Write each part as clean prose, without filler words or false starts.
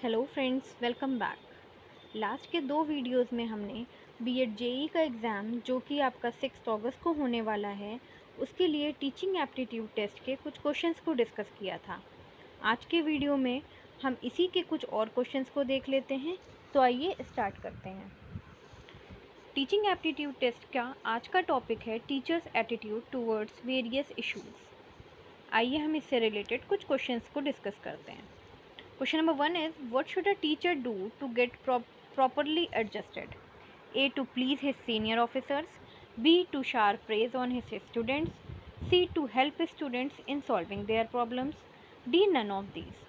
Hello friends, welcome back. Last के दो videos में हमने बीएड जेई का एग्ज़ाम जो कि आपका 6 अगस्त को होने वाला है, उसके लिए टीचिंग एप्टीट्यूड टेस्ट के कुछ क्वेश्चंस को डिस्कस किया था। आज के वीडियो में हम इसी के कुछ और क्वेश्चंस को देख लेते हैं। तो आइए स्टार्ट करते हैं। टीचिंग एप्टीट्यूड टेस्ट का आज का टॉपिक है teachers attitude towards various issues. आइए हम इससे रिलेटेड कुछ क्वेश्चंस को डिस्कस करते हैं। Question number 1 is, what should a teacher do to get properly adjusted? A. To please his senior officers. B. To shower praise on his students. C. To help students in solving their problems. D. None of these.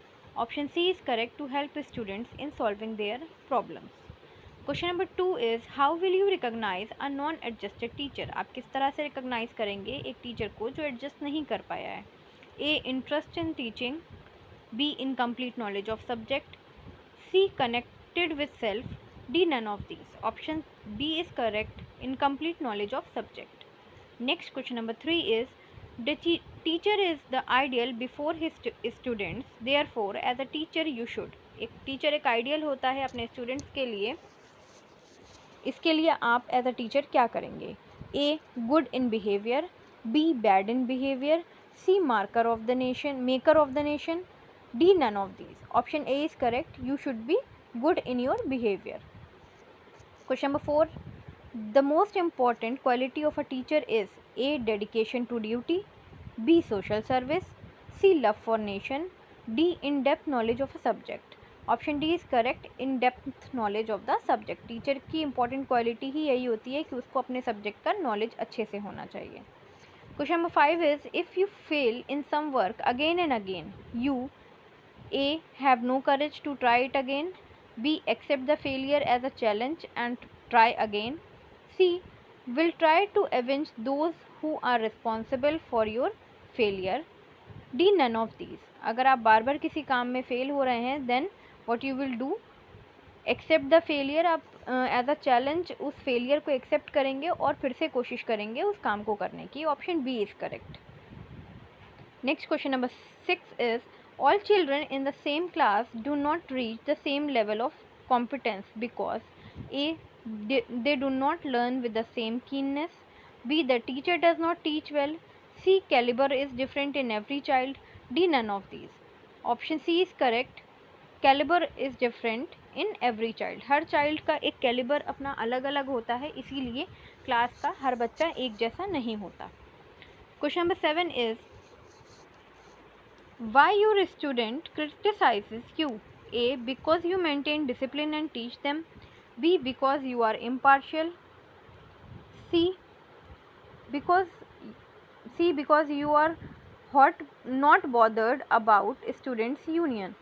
Option C is correct, to help students in solving their problems. Question number 2 is, how will you recognize a non-adjusted teacher? आप किस तरह से recognize करेंगे एक teacher को जो adjust नहीं कर पाया है? A. Interest in teaching. B. Incomplete knowledge of subject. C. Connected with self. D. None of these. Option B is correct. Incomplete knowledge of subject. Next question number 3 is, the teacher is the ideal before his students. Therefore, as a teacher you should. एक teacher एक ideal होता है अपने students के लिए, इसके लिए आप एज अ टीचर क्या करेंगे? A. Good in behavior. B. Bad in behavior. C. Marker of the nation, maker of the nation. D. None of these. Option A is correct. You should be good in your behavior. Question number 4. The most important quality of a teacher is A. Dedication to duty. B. Social service. C. Love for nation. D. In-depth knowledge of a subject. Option D is correct. In-depth knowledge of the subject. Teacher की important quality ही यही होती है कि उसको अपने subject का knowledge अच्छे से होना चाहिए. Question number 5 is, if you fail in some work again and again, you A. Have no courage to try it again. B. Accept the failure as a challenge and try again. C. Will try to avenge those who are responsible for your failure. D. None of these. अगर आप बार बार किसी काम में fail हो रहे हैं, then what you will do? Accept the failure. आप as a challenge उस failure को accept करेंगे और फिर से कोशिश करेंगे उस काम को करने की. Option B is correct. Next question number 6 is, all children in the same class do not reach the same level of competence because A. They do not learn with the same keenness. B. The teacher does not teach well. C. Caliber is different in every child. D. None of these. Option C is correct. Caliber is different in every child. Her child का एक caliber अपना अलग अलग होता है, इसीलिए class का हर बच्चा एक जैसा नहीं होता. Question number 7 is, why your student criticizes you? A. Because you maintain discipline and teach them. B. Because you are impartial. C. Because you are not bothered about students' union.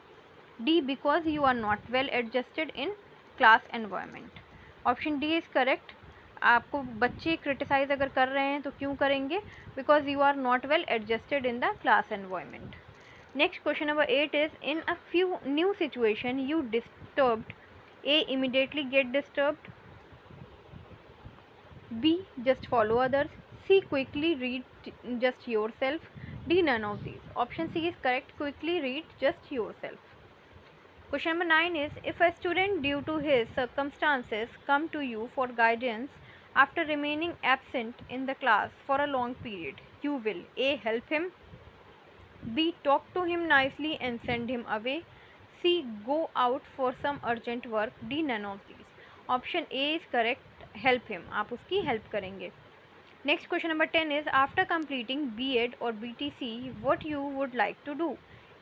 D. Because you are not well adjusted in class environment. Option D is correct. आपको बच्चे criticise अगर कर रहे हैं तो क्यों करेंगे? Because you are not well adjusted in the class environment. Next question number 8 is, in a few new situation you disturbed. A. Immediately get disturbed. B. Just follow others. C. Quickly read just yourself. D. None of these. Option C is correct. Quickly read just yourself. Question number 9 is, if a student due to his circumstances come to you for guidance after remaining absent in the class for a long period, you will A. Help him. B. Talk to him nicely and send him away. C. Go out for some urgent work. D. None of these. Option A is correct. Help him. आप उसकी help करेंगे. Next question number 10 is, after completing B.Ed or BTC, what you would like to do?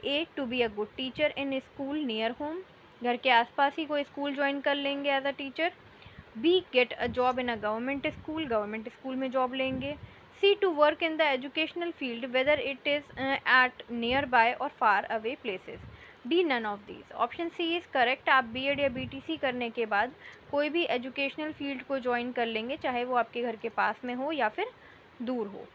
A. To be a good teacher in a school near home. घर के आसपास ही कोई school join कर लेंगे as a teacher. B. Get a job in a government school. Government school में job लेंगे. C. To work in the educational field, whether it is at nearby or far away places. D. None of these. Option C is correct. आप B.Ed या BTC करने के बाद कोई भी educational field को ज्वाइन कर लेंगे, चाहे वो आपके घर के पास में हो या फिर दूर हो.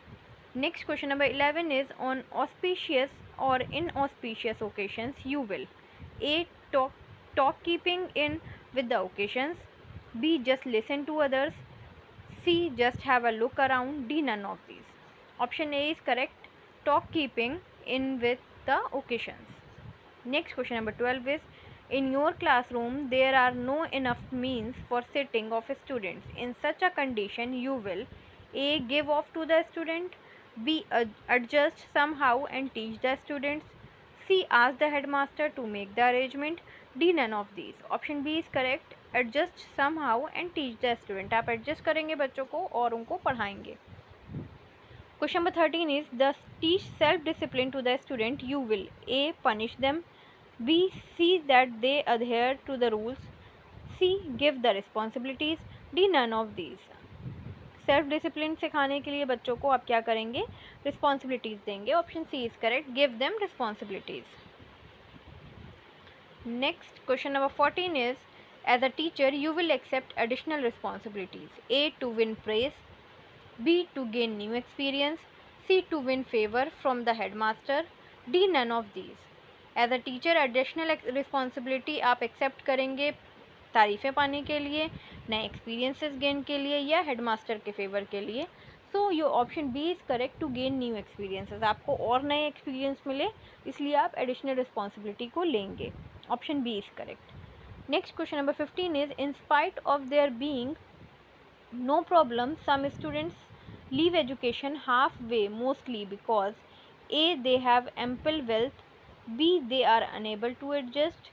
Next question number 11 is, on auspicious or inauspicious occasions you will A. Talk keeping in with the occasions. B. Just listen to others. C. Just have a look around. D. None of these. Option A is correct. Talk keeping in with the occasions. Next question number 12 is, In your classroom, there are no enough means for sitting of students. In such a condition, you will A. Give off to the student, B. Adjust somehow and teach the students, C. Ask the headmaster to make the arrangement, D. None of these. Option B is correct. Adjust somehow and teach the student. आप adjust करेंगे बच्चों को और उनको पढ़ाएंगे. Question number 13 is, thus teach self-discipline to the student. You will A. Punish them, B. See that they adhere to the rules, C. Give the responsibilities, D. None of these. Self discipline सिखाने के लिए बच्चों को आप क्या करेंगे, responsibilities देंगे. Option C is correct, give them responsibilities. Next question number 14 is, as a teacher you will accept additional responsibilities. A. To win praise, B. To gain new experience, C. To win favor from the headmaster, D. None of these. As a teacher, additional responsibility आप accept करेंगे तारीफ़ें पाने के लिए, नए experiences gain के लिए या headmaster के favor के लिए. So your option B is correct, to gain new experiences. आपको और नए experience मिले इसलिए आप additional responsibility को लेंगे. Option B is correct. Next question number 15 is, in spite of there being no problem, some students leave education halfway, mostly because A. They have ample wealth, B. They are unable to adjust,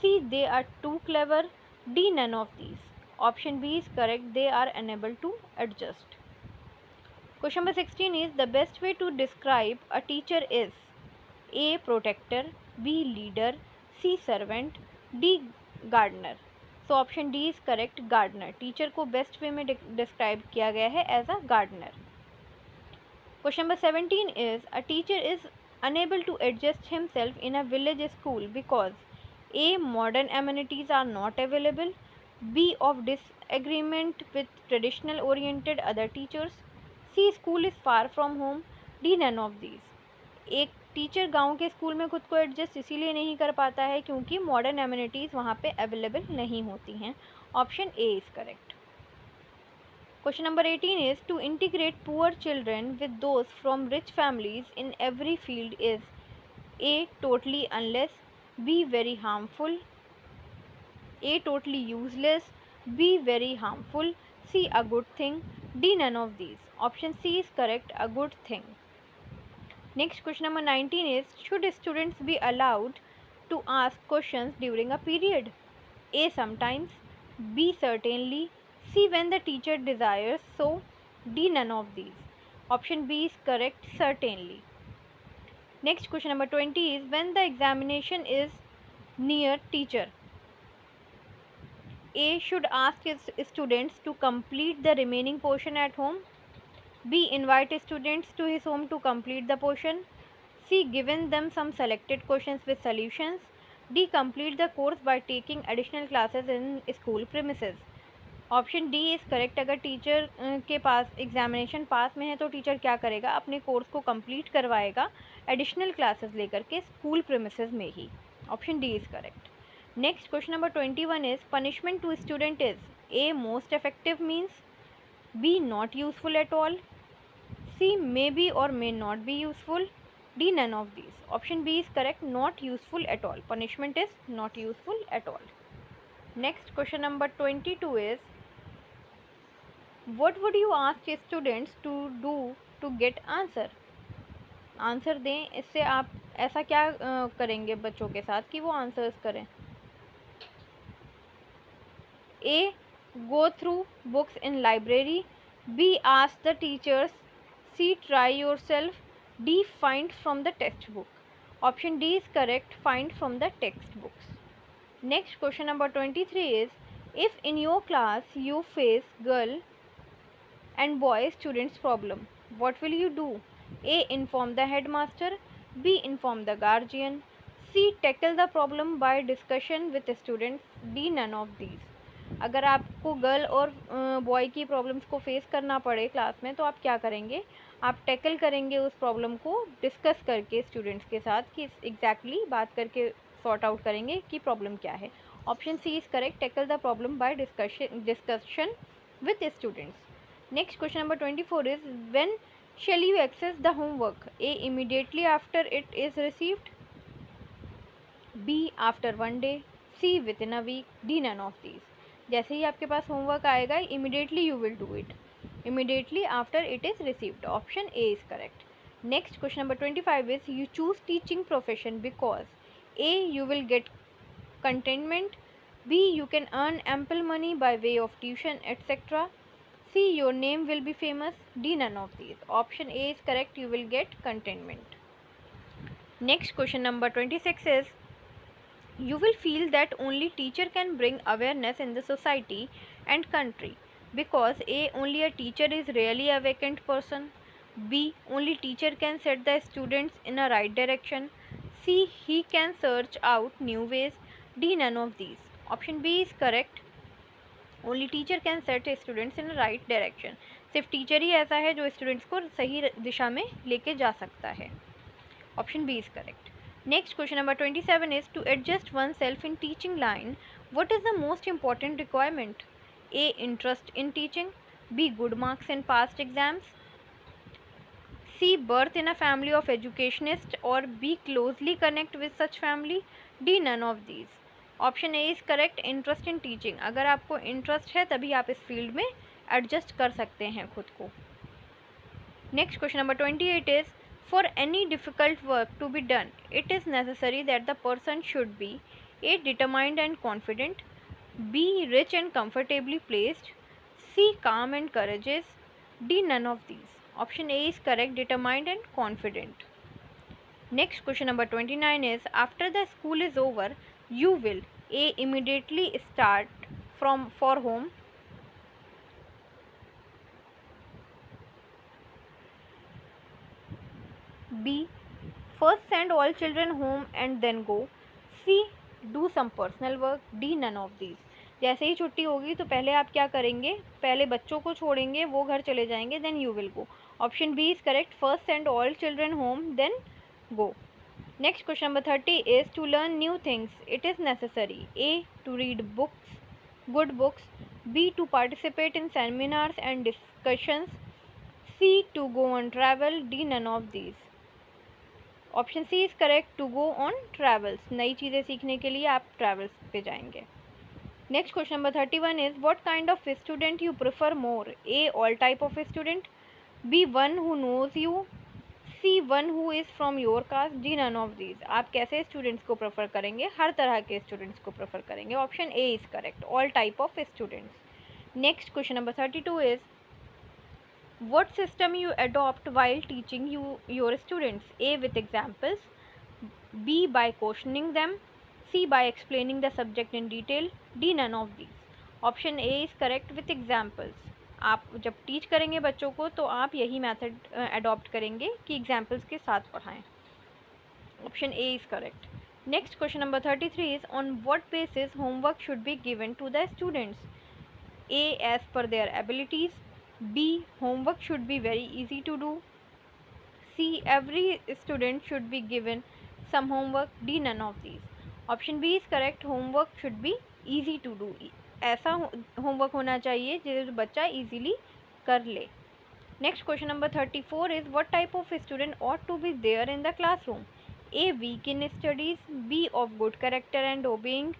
C. They are too clever, D. None of these. Option B is correct, they are unable to adjust. Question number 16 is, the best way to describe a teacher is A. Protector, B. Leader, C. Servant, D. Gardener. So option D is correct, gardener. Teacher को best way में describe किया गया है as a gardener. Question number 17 is, a teacher is unable to adjust himself in a village school because A. Modern amenities are not available, B. Of disagreement with traditional oriented other teachers, C. School is far from home, D. None of these. एक teacher गांव के school में खुद को adjust इसीलिए नहीं कर पाता है क्योंकि मॉडर्न एमिनिटीज़ वहाँ पे अवेलेबल नहीं होती हैं. Option A is correct. Question number 18 is, to integrate poor children with those from rich families in every field is A. Totally unless, B. Very harmful, A. Totally useless, B. Very harmful, C. A good thing, D. None of these. Option C is correct, a good thing. Next question number 19 is, should students be allowed to ask questions during a period? A. Sometimes, B. Certainly, C. When the teacher desires so, D. None of these. Option B is correct, certainly. Next question number 20 is, when the examination is near, teacher A. should ask his students to complete the remaining portion at home, B. invite students to his home to complete the portion, C. given them some selected questions with solutions, D. complete the course by taking additional classes in school premises. Option D is correct. अगर teacher के पास examination पास में है तो teacher क्या करेगा, अपने course को complete करवाएगा एडिशनल क्लासेस लेकर के स्कूल प्रीमिसेस में ही. Option D is correct. Next question number 21 is, punishment to student is A. Most effective means, B. not useful at all, C. may be or may not be useful, D. none of these. Option B is correct, not useful at all. Punishment is not useful at all. Next question number 22 is, what would you ask students to do to get answer? Answer दें, इससे आप ऐसा क्या करेंगे बच्चों के साथ कि वो आंसर्स करें. A. go through books in library, B. ask the teachers, C. try yourself, D. find from the textbook. Option D is correct, find from the textbooks. Next question number 23 is, if in your class you face girl and boy students problem, what will you do? A. inform the headmaster, B. inform the guardian, C. tackle the problem by discussion with students, D. none of these. अगर आपको girl और boy की problems को face करना पड़े class में तो आप क्या करेंगे, आप टैकल करेंगे उस प्रॉब्लम को डिस्कस करके स्टूडेंट्स के साथ कि एग्जैक्टली बात करके सॉर्ट आउट करेंगे कि प्रॉब्लम क्या है. Option C is correct, tackle the problem by discussion with students. Next question number 24 is, when shall you access the homework? A. Immediately after it is received, B. after one day, C within a week, D none of these. जैसे ही आपके पास homework आएगा immediately you will do it, immediately after it is received. Option A is correct. Next question number 25 is you choose teaching profession because A you will get contentment, B you can earn ample money by way of tuition etc. C your name will be famous, D none of these. Option A is correct, you will get contentment. Next question number 26 is you will feel that only teacher can bring awareness in the society and country because A only a teacher is really a vacant person, B only teacher can set the students in a right direction, C he can search out new ways, D none of these. Option B is correct, only teacher can set students in right direction. सिर्फ teacher ही ऐसा है जो students को सही दिशा में लेके जा सकता है। Option B is correct. Next question number 27 is to adjust oneself in teaching line what is the most important requirement? A interest in teaching, B good marks in past exams, C birth in a family of educationist और be closely connect with such family, D none of these. Option A is correct, interest in teaching. अगर आपको interest है तभी आप इस field में adjust कर सकते हैं खुद को। Next question number 28 is for any difficult work to be done it is necessary that the person should be A determined and confident, B rich and comfortably placed, C calm and courageous, D none of these. Option A is correct, determined and confident. Next question number 29 is after the school is over you will A immediately start from for home, B first send all children home and then go, C do some personal work, D none of these। जैसे ही छुट्टी होगी तो पहले आप क्या करेंगे, पहले बच्चों को छोड़ेंगे, वो घर चले जाएंगे, then you will go. Option B is correct, first send all children home then go. Next question number 30 is to learn new things it is necessary A to read books, good books, B to participate in seminars and discussions, C to go on travel, D none of these। Option C is correct, to go on travels, नई चीज़ें सीखने के लिए आप travels पे जाएंगे। Next question number 31 is what kind of student you prefer more? A all type of student, B one who knows you, C one who is from your caste, D none of these. आप कैसे students को prefer करेंगे? हर तरह के students को prefer करेंगे। Option A is correct, all type of students. Next question number 32 is what system you adopt while teaching your students? A with examples, B by questioning them, C by explaining the subject in detail, D none of these. Option A is correct, with examples. आप जब teach करेंगे बच्चों को तो आप यही method adopt करेंगे कि एग्जाम्पल्स के साथ पढ़ाएं। Option A is correct. Next question number 33 is on what basis homework should be given to the students? A as per their abilities, B homework should be very easy to do, C every student should be given some homework, D none of these. Option B is correct, homework should be easy to do. ऐसा homework होना चाहिए जो बच्चा easily कर ले। Next question number 34 is what type of student ought to be there in the classroom? A weak in studies, B of good character and obeying,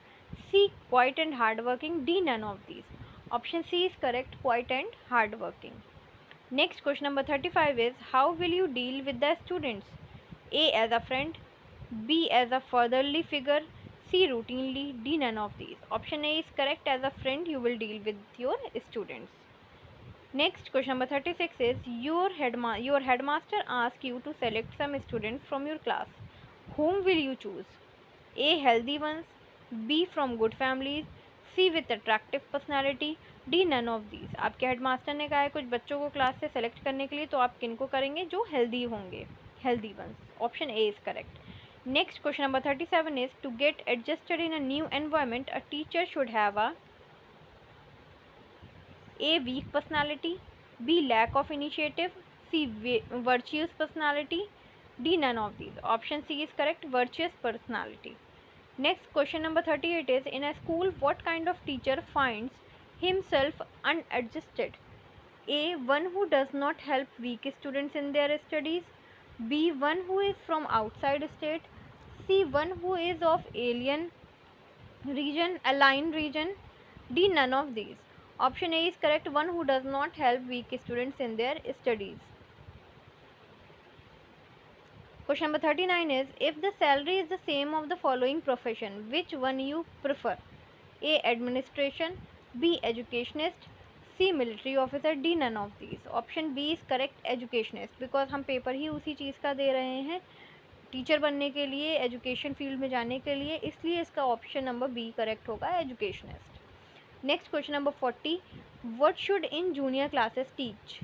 C quiet and hard working, D none of these. Option C is correct, quiet and hard working. Next question number 35 is how will you deal with the students? A as a friend, B as a fatherly figure, C routinely, D none of these। Option A is correct, as a friend you will deal with your students। Next question number 36 is your headmaster asks you to select some students from your class. Whom will you choose? A healthy ones, B from good families, C with attractive personality, D none of these। आपके headmaster ने कहा है कुछ बच्चों को class से select करने के लिए, तो आप किन को करेंगे? जो हेल्दी होंगे, healthy ones. Option A is correct. Next question number 37 is to get adjusted in a new environment a teacher should have a weak personality, B lack of initiative, C virtuous personality, D none of these। Option C is correct, virtuous personality। Next question number 38 is in a school what kind of teacher finds himself unadjusted? A one who does not help weak students in their studies, B one who is from outside state, C one who is of alien region, align region. D, none of these. Option A is correct, one who does not help weak students in their studies. Question number 39 is, if the salary is the same of the following profession, which one you prefer? A, administration, B, educationist, C, military officer, D, none of these. Option B is correct, educationist, because हम paper ही उसी चीज़ का दे रहे हैं, teacher बनने के लिए, education field में जाने के लिए, इसलिए इसका ऑप्शन नंबर बी करेक्ट होगा, educationist. Next question number 40, what should in junior classes teach?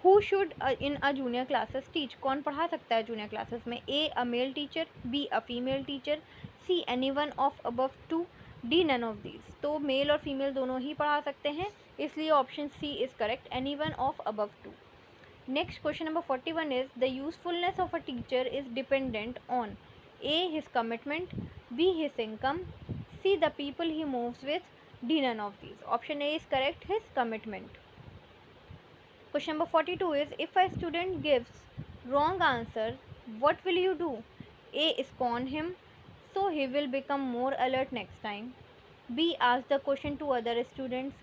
Who should in a junior classes teach? कौन पढ़ा सकता है जूनियर क्लासेस में? A, a male teacher, B, a female teacher, C, anyone of above two, D, none of these. तो male और female दोनों ही पढ़ा सकते हैं, इसलिए option C is correct, anyone of above two. Next question number 41 is, the usefulness of a teacher is dependent on A, his commitment, B, his income, C, the people he moves with, D, none of these. Option A is correct, his commitment. Question number 42 is, if a student gives wrong answer, what will you do? A, scorn him, so he will become more alert next time. B, ask the question to other students.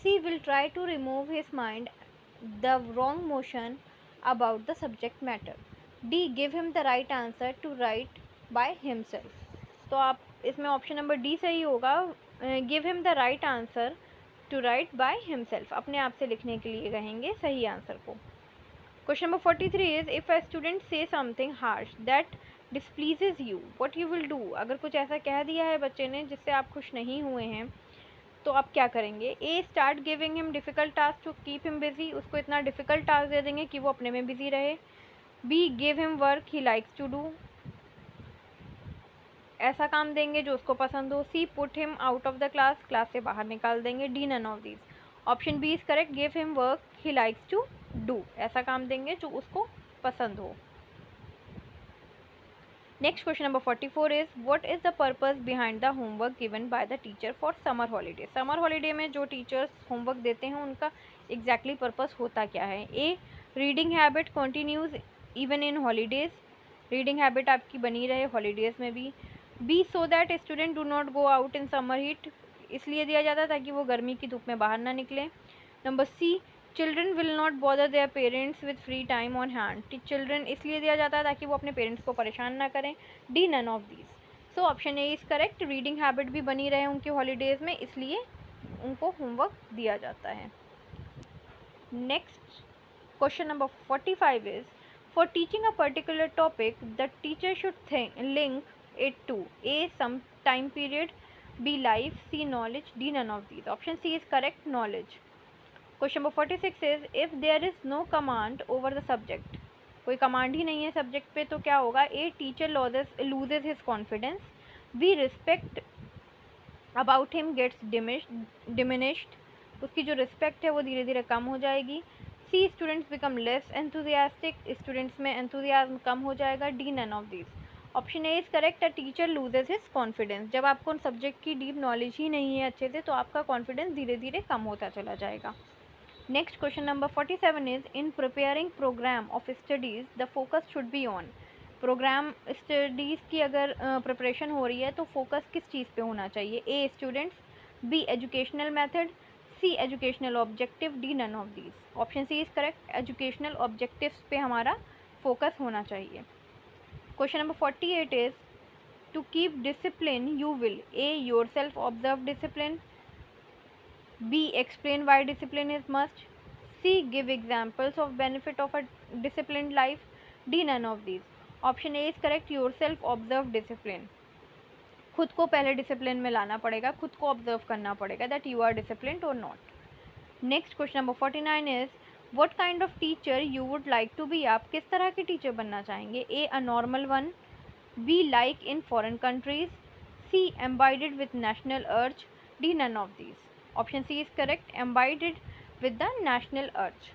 C, will try to remove his mind the wrong motion about the subject matter. D, give him the right answer to write by himself. तो आप इसमें option number D सही होगा, give him the right answer to write by himself, अपने आप से लिखने के लिए कहेंगे सही आंसर को। Question number 43 is, if a student says something harsh that displeases you, what you will do? अगर कुछ ऐसा कह दिया है बच्चे ने जिससे आप खुश नहीं हुए हैं, तो आप क्या करेंगे? A, start giving him difficult task to keep him busy, उसको इतना डिफ़िकल्ट टास्क दे देंगे कि वो अपने में बिजी रहे। B, give him work he likes to do, ऐसा काम देंगे जो उसको पसंद हो। C, put him out of the class, class से बाहर निकाल देंगे। D, none of these. Option B is correct, give him work he likes to do, ऐसा काम देंगे जो उसको पसंद हो। Next question number 44 is, what is the purpose behind the homework given by the teacher for summer holiday? Summer holiday में जो teachers homework देते हैं उनका exactly purpose होता क्या है? A, reading habit continues even in holidays, reading habit आपकी बनी रहे holidays में भी। B, so that student do not go out in summer heat, इसलिए दिया जाता है ताकि वो गर्मी की धूप में बाहर ना निकले। Number C, children will not bother their parents with free time on hand, children इसलिए दिया जाता है ताकि वो अपने पेरेंट्स को परेशान ना करें। D, none of these. So option A is correct, reading habit भी बनी रहे उनके हॉलीडेज में, इसलिए उनको होमवर्क दिया जाता है। Next question number 45 is, for teaching a particular topic the teacher should link it to A, some time period, B, life, C, knowledge, D, none of these. Option C is correct, knowledge. Question number 46 is, if there is no command over the subject, कोई command ही नहीं है subject पे तो क्या होगा? A, teacher loses his confidence, B, respect about him gets diminished, उसकी जो रिस्पेक्ट है वो धीरे धीरे कम हो जाएगी। C, students become less enthusiastic, students में एंथुजियाज्म कम हो जाएगा। D, none of these. Option A is correct, a teacher loses his confidence, जब आपको उन सब्जेक्ट की डीप नॉलेज ही नहीं है अच्छे से तो आपका कॉन्फिडेंस धीरे धीरे कम होता चला जाएगा। Next question number 47 is, in preparing program of studies the focus should be on, program studies की अगर प्रिपरेशन हो रही है तो फोकस किस चीज़ पे होना चाहिए? A, students, B, educational method, C, educational objective, D, none of these. Option C is correct, educational objectives पे हमारा फोकस होना चाहिए। Question number 48 is, to keep discipline you will A, yourself observe discipline, B, explain why discipline is must, C, give examples of benefit of a disciplined life, D, none of these. Option A is correct, yourself observe discipline, खुद को पहले discipline में लाना पड़ेगा, खुद को observe करना पड़ेगा दैट यू आर डिसिप्लिन्ड और not. Next question number 49 is, what kind of teacher you would like to be, आप किस तरह के टीचर बनना चाहेंगे? A, a normal one, B, like in foreign countries, C, embedded with national urge, D, none of these. Option C is correct, embodied with the national urge.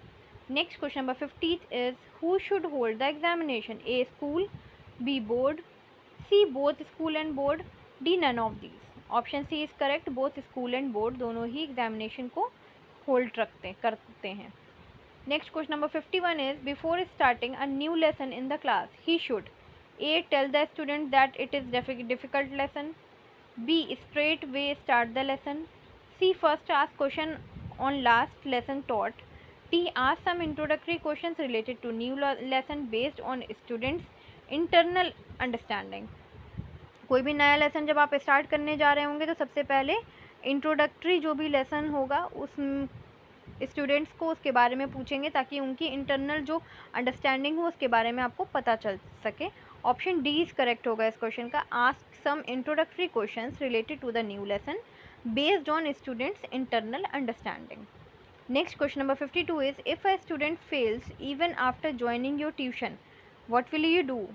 Next question number 50 is, who should hold the examination? A, school, B, board, C, both school and board, D, none of these. Option C is correct, both school and board दोनों ही examination को hold करते हैं। Next question number 51 is, before starting a new lesson in the class he should A. Tell the student that it is difficult lesson. B. Straight way start the lesson. C. First ask question on last lesson taught. D. Ask some introductory questions related to new lesson based on students' internal understanding. कोई भी नया lesson जब आप start करने जा रहे होंगे तो सबसे पहले इंट्रोडक्टरी जो भी लेसन होगा उस स्टूडेंट्स को उसके बारे में पूछेंगे ताकि उनकी इंटरनल जो अंडरस्टैंडिंग हो उसके बारे में आपको पता चल सके। ऑप्शन डी इज करेक्ट होगा इस क्वेश्चन का। Ask some introductory questions related to the new lesson based on students internal understanding. Next question number 52 is if a student fails even after joining your tuition what will you do.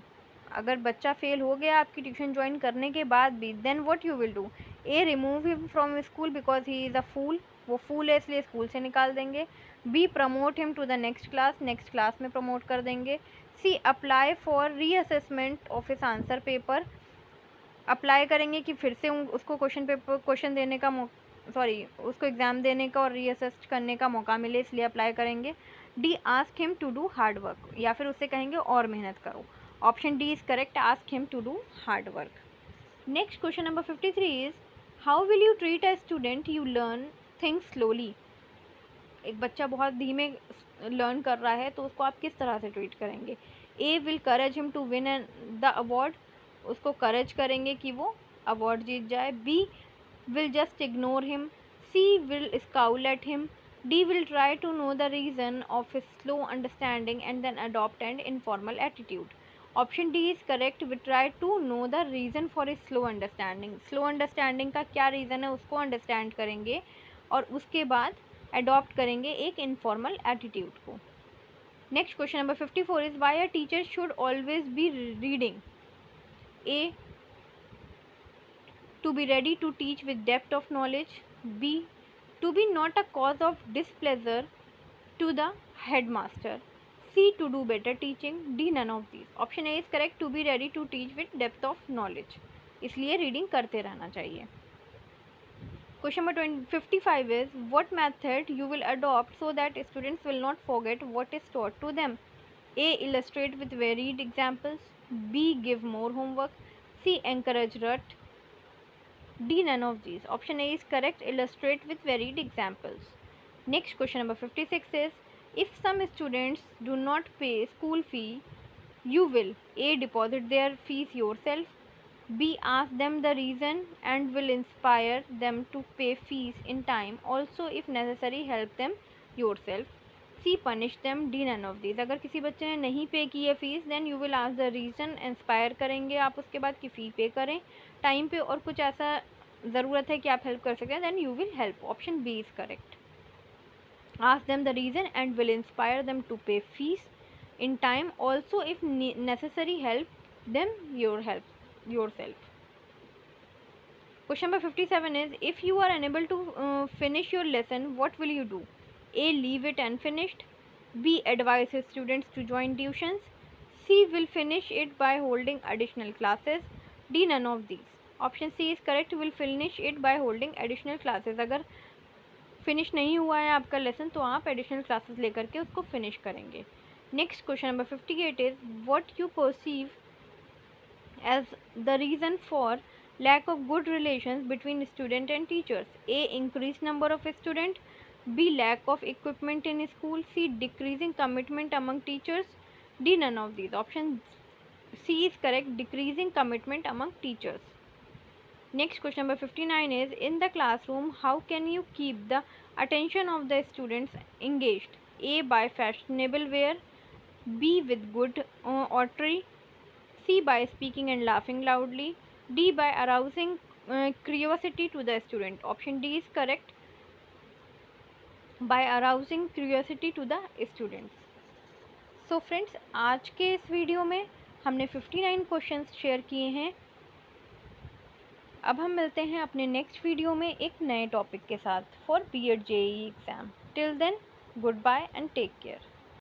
अगर बच्चा fail हो गया आपकी tuition join करने के बाद भी, then what you will do. A. Remove him from school because he is a fool, वो फूल है इसलिए स्कूल से निकाल देंगे। B. Promote him to the next class में प्रमोट कर देंगे। C. Apply for reassessment of his answer paper, apply करेंगे कि फिर से उसको क्वेश्चन देने का उसको एग्ज़ाम देने का और रीअसेस करने का मौका मिले इसलिए अप्लाई करेंगे। D. Ask him to do hard work, या फिर उससे कहेंगे और मेहनत करो। Option D is correct, ask him to do hard work. Next question number 53 is how will you treat a student you learn things slowly. एक बच्चा बहुत धीमे लर्न कर रहा है तो उसको आप किस तरह से ट्रीट करेंगे। A. Will courage him to win the award, उसको करेज करेंगे कि वो अवार्ड जीत जाए। B. Will just ignore him. C. Will scowl at him. D. Will try to know the reason of his slow understanding and then adopt and informal attitude. Option D is correct, we try to know the reason for his slow understanding. Slow understanding का क्या reason है उसको understand करेंगे और उसके बाद adopt करेंगे एक इनफॉर्मल एटीट्यूड को। Next question number 54 is why a teacher should always be reading. A. To be ready to teach with depth of knowledge. B. To be not a cause of displeasure to the headmaster. C. To do better teaching. D. None of these. Option A is correct. To be ready to teach with depth of knowledge. इसलिए reading करते रहना चाहिए। Question number 55 is what method you will adopt so that students will not forget what is taught to them. A. Illustrate with varied examples. B. Give more homework. C. Encourage rut. D. None of these. Option A is correct. Illustrate with varied examples. Next question number 56 is if some students do not pay school fee, you will A. deposit their fees yourself. B. ask them the reason and will inspire them to pay fees in time. Also if necessary help them yourself. C. punish them. D. none of these. अगर किसी बच्चे ने नहीं पे की है fees then you will ask the reason, inspire करेंगे आप उसके बाद कि फ़ी पे करें टाइम पे और कुछ ऐसा ज़रूरत है कि आप हेल्प कर सकें then you will help. Option B is correct. Ask them the reason and will inspire them to pay fees in time. Also if necessary help them yourself. Question number 57 is if you are unable to finish your lesson what will you do. A. leave it unfinished. B. advise his students to join tuitions. C. will finish it by holding additional classes. D. none of these. Option C is correct, will finish it by holding additional classes. अगर finish नहीं हुआ है आपका lesson तो आप additional classes लेकर के उसको फिनिश करेंगे। Next question number 58 is what you perceive as the reason for lack of good relations between student and teachers. A. Increase number of student. B. Lack of equipment in school. C. Decreasing commitment among teachers. D. None of these. Option C is correct, decreasing commitment among teachers. Next question number 59 is in the classroom how can you keep the attention of the students engaged. A. by fashionable wear. B. with good oratory. C. by speaking and laughing loudly. D. by arousing curiosity to the student. Option D is correct, by arousing curiosity to the students. So friends, आज के इस video में हमने 59 questions share किए हैं। अब हम मिलते हैं अपने नेक्स्ट वीडियो में एक नए टॉपिक के साथ for BEd JEE exam. Till then goodbye and take care.